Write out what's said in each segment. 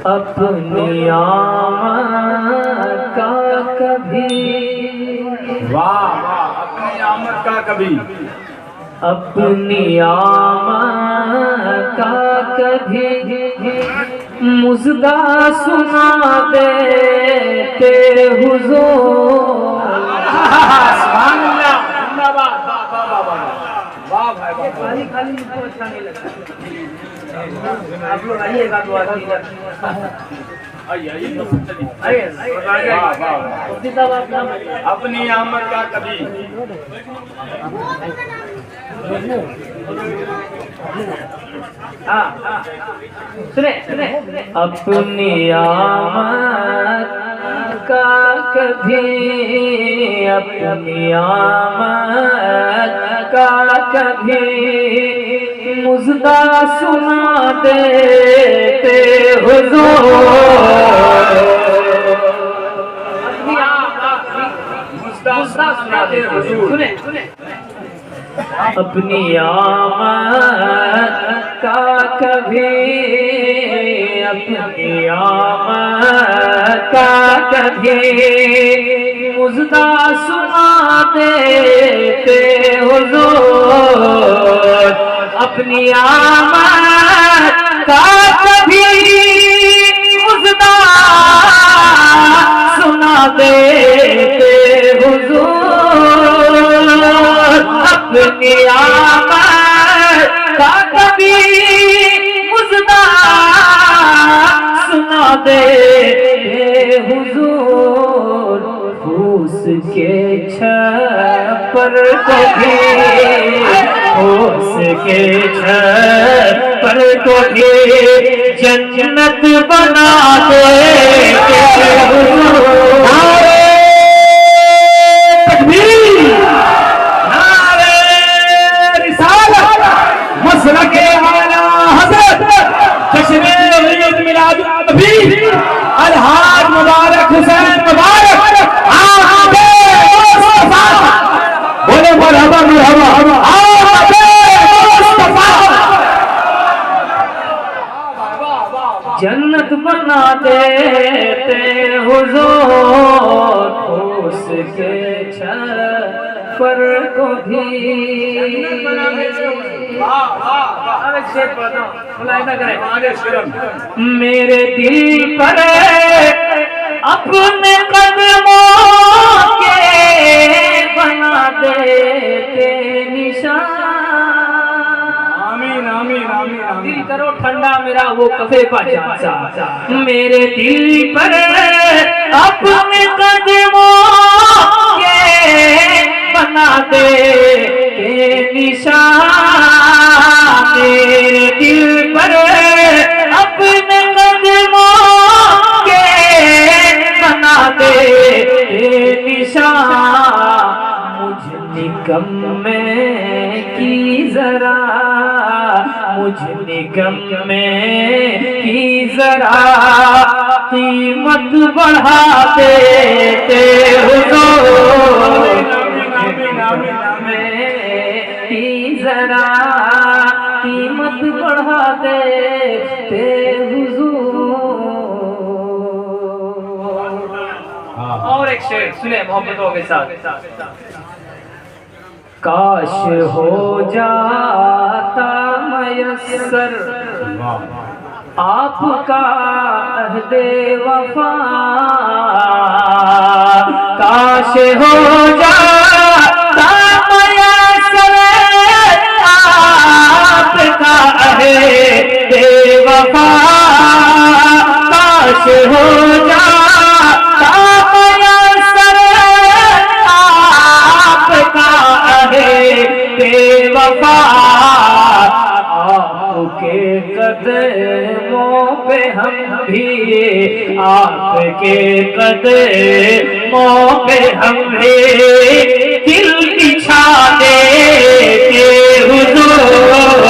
अपनी आमद का कभी, वाह वाह, अपनी आमद का कभी, अपनी आमद का कभी मुज़दा सुना देते हुज़ूर। सुभान अल्लाह, जिंदाबाद, वाह वाह वाह वाह भाई वाह। खाली खाली मुझको अच्छा नहीं लगता। आप लोग आइएगा तो आइए, आइए आइए वाह वाह। मुफ्ती साहब आप नाम अपनी आमद का कभी, सुने सुने, अपनी आमद का कभी, अपनी आमद का कभी मुज़दा सुना देते हुज़ूर। मुज़दा सुनाते हुजूर। सुने सुने, अपनी आमद का कभी, अपनी आमद का कभी मुज़दा सुना देते हुजूर। अपनी आमद का कभी मुज़दा सुना देते हुजूर। अपनी आमद का कभी मुज़दा सुना देते हुजूर। फूस के छप्पर को भी, फूस के छप्पर को भी जन्नत बना देते हुजूर। अलहाज मुबारक हुसैन मुबारक, बोले मरहबा मरहबा, जन्नत बना देते हुजूर। उसके छप्पर को भी, मेरे दिल पर अपने कदमों के बना देते निशान। आमीन आमीन आमीन आमीन। दिल करो ठंडा मेरा वो कफे का चाचा, मेरे दिल पर अपने कदमों के बना देते निशान। मेरे दिल पर अपने कदमों के बना देते निशान। मुझ निकम्मे की जरा, मुझ निकम्मे की जरा कीमत बढ़ा देते हुजूर। की जरा कीमत बढ़ा देते हुजूर। और एक शेर सुने मोहब्बतों के साथ। काश हो जाता मयस्सर आपका अहदे वफा, काश हो जाता मयस्सर आपका अहदे वफा, काश हो जाता मयस्सर आपका बेवफा। आपके कदमों पे हम भी, आपके कदमों पे हम भी दिल बिछा देते हुजूर।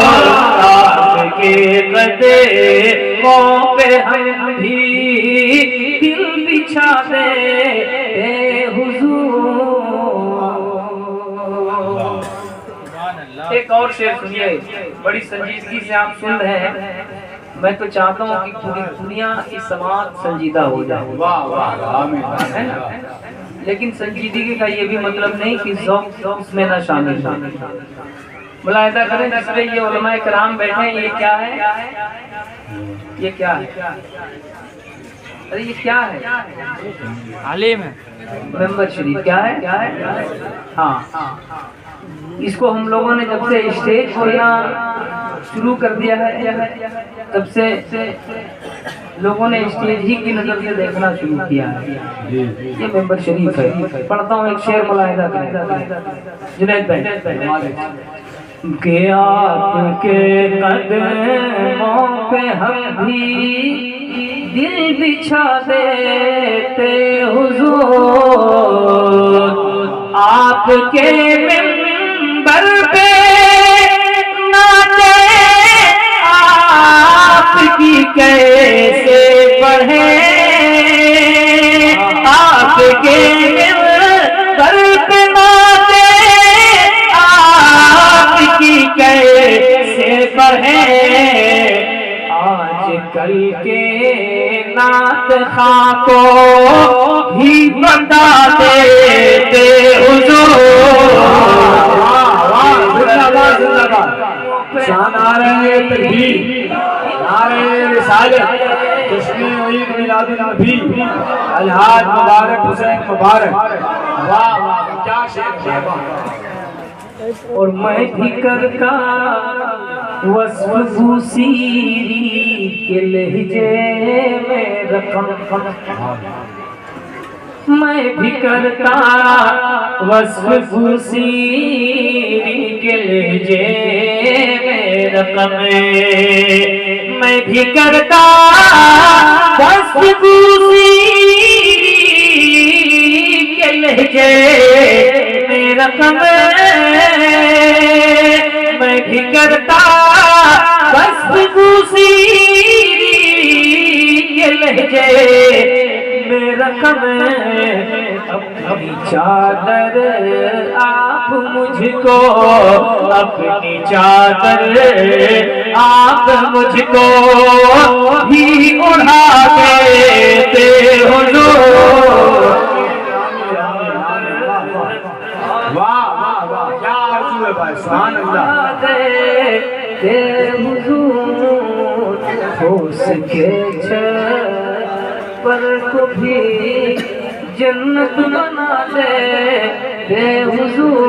आपके कदमों पे हम भी दिल बिछा देते हुजूर। और शेर सुनिए, बड़ी संजीदगी से आप सुन रहे हैं। मैं तो चाहता हूँ कि पूरी दुनिया की समाज संजीदा हो जाए। वाह वाह आमीन। है ना? लेकिन संजीदगी का ये भी मतलब नहीं कि ज़ौक़ इसमें ना शामिल हो। मुलाहिज़ा करें, जिसपे ये उलमाए किराम बैठे हैं, ये क्या है? ये क्या है? अरे ये क्या है? आलिम है। मेंबर शरीफ क्या है? क्या है? हाँ, इसको हम लोगों ने जब से स्टेज खोलना शुरू कर दिया है, तब से लोगों ने स्टेज ही की नजर से देखना शुरू किया है। ये मेंबर शरीफ है। पढ़ता हूँ एक शेर, मुलाहिज़ा करें जुनैद भाई। के आपके कदमों पे हम भी दिल बिछा देते हुजूर, आपके मिंबर पे नाते आपकी कैसे बढ़े, आपके मिंबर पे नाते आपकी कैसे बढ़े, आज कल के नात खाको ही बता देते हुजूर। जिंदाबाद जिंदाबाद। नारे तकबीर, नारे रिसालत, जश्न ईद मिलादुन नबी, अलहाज मुबारक हुसैन मुबारक। वाह वाह क्या शेर है। और मैं भी करता वस्फ बूसीरी के लहजे में रकम, मैं भी करता वस्फ बूसीरी के लहजे में रकम, मैं भी करता वस्फ बूसीरी के लहजे में रकम, मैं भी करता वस्फ बूसीरी के लहजे में रकम। अपनी चादर आप मुझको, अपनी चादर आप मुझको भी उड़ा देते हुजूर। वाह वाह वाह क्या आरज़ू है भाई, सुभान अल्लाह। दे हुजूर हो सके पर को भी जन्नत बना दे हुजूर।